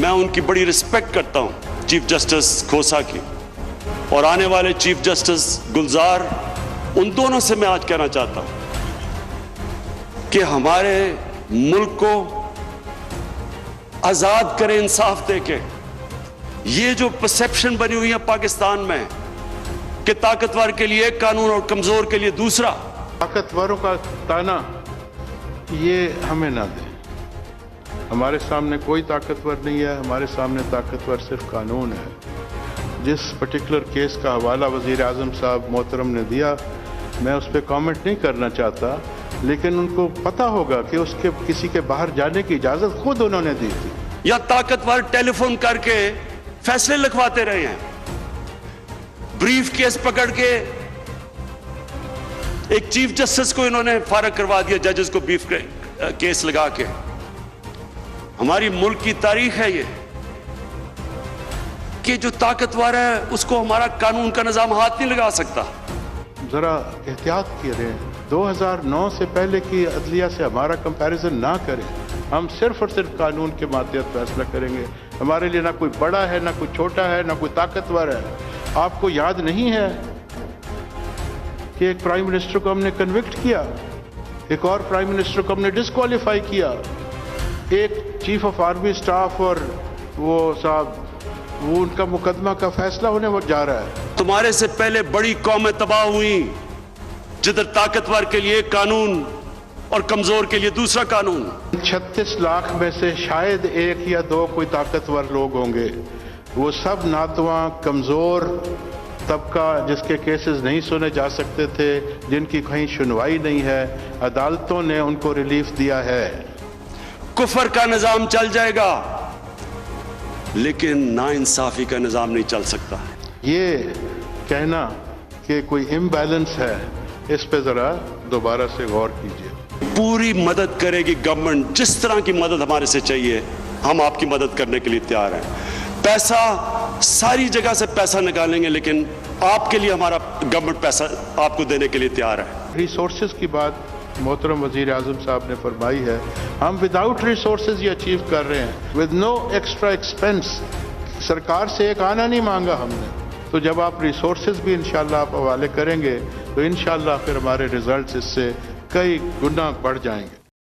میں ان کی بڑی رسپیکٹ کرتا ہوں چیف جسٹس کھوسا کی اور آنے والے چیف جسٹس گلزار، ان دونوں سے میں آج کہنا چاہتا ہوں کہ ہمارے ملک کو آزاد کریں انصاف دے کے۔ یہ جو پرسیپشن بنی ہوئی ہے پاکستان میں کہ طاقتور کے لیے ایک قانون اور کمزور کے لیے دوسرا، طاقتوروں کا تانا یہ ہمیں نہ دیں۔ ہمارے سامنے کوئی طاقتور نہیں ہے، ہمارے سامنے طاقتور صرف قانون ہے۔ جس پرٹیکولر کیس کا حوالہ وزیر اعظم صاحب محترم نے دیا، میں اس پہ کامنٹ نہیں کرنا چاہتا، لیکن ان کو پتہ ہوگا کہ اس کے کسی کے باہر جانے کی اجازت خود انہوں نے دی تھی۔ یا طاقتور ٹیلی فون کر کے فیصلے لکھواتے رہے ہیں، بریف کیس پکڑ کے ایک چیف جسٹس کو انہوں نے فارغ کروا دیا، ججز کو بریف کیس لگا کے۔ ہماری ملک کی تاریخ ہے یہ کہ جو طاقتور ہے اس کو ہمارا قانون کا نظام ہاتھ نہیں لگا سکتا۔ ذرا احتیاط کریں، 2009 سے پہلے کی عدلیہ سے ہمارا کمپیریزن نہ کریں۔ ہم صرف اور صرف قانون کے ماتحت فیصلہ کریں گے۔ ہمارے لیے نہ کوئی بڑا ہے، نہ کوئی چھوٹا ہے، نہ کوئی طاقتور ہے۔ آپ کو یاد نہیں ہے کہ ایک پرائم منسٹر کو ہم نے کنوکٹ کیا، ایک اور پرائم منسٹر کو ہم نے ڈسکوالیفائی کیا، ایک چیف آف آرمی سٹاف اور وہ صاحب وہ ان کا مقدمہ کا فیصلہ ہونے وہ جا رہا ہے۔ تمہارے سے پہلے بڑی قومیں تباہ ہوئیں جدھر طاقتور کے لیے قانون اور کمزور کے لیے دوسرا قانون۔ 36 لاکھ میں سے شاید ایک یا دو کوئی طاقتور لوگ ہوں گے، وہ سب ناتواں کمزور طبقہ جس کے کیسز نہیں سنے جا سکتے تھے، جن کی کہیں سنوائی نہیں ہے، عدالتوں نے ان کو ریلیف دیا ہے۔ کفر کا نظام چل جائے گا لیکن ناانصافی کا نظام نہیں چل سکتا۔ یہ کہنا کہ کوئی امبیلنس ہے، اس پہ ذرا دوبارہ سے غور کیجیے۔ پوری مدد کرے گی گورنمنٹ، جس طرح کی مدد ہمارے سے چاہیے ہم آپ کی مدد کرنے کے لیے تیار ہیں۔ پیسہ ساری جگہ سے پیسہ نکالیں گے لیکن آپ کے لیے ہمارا گورنمنٹ پیسہ آپ کو دینے کے لیے تیار ہے۔ ریسورسز کی بات محترم وزیر اعظم صاحب نے فرمائی ہے، ہم وداؤٹ ریسورسز یہ اچیو کر رہے ہیں، ود نو ایکسٹرا ایکسپینس۔ سرکار سے ایک آنا نہیں مانگا ہم نے، تو جب آپ ریسورسز بھی انشاءاللہ آپ حوالے کریں گے تو انشاءاللہ پھر ہمارے ریزلٹس اس سے کئی گنا بڑھ جائیں گے۔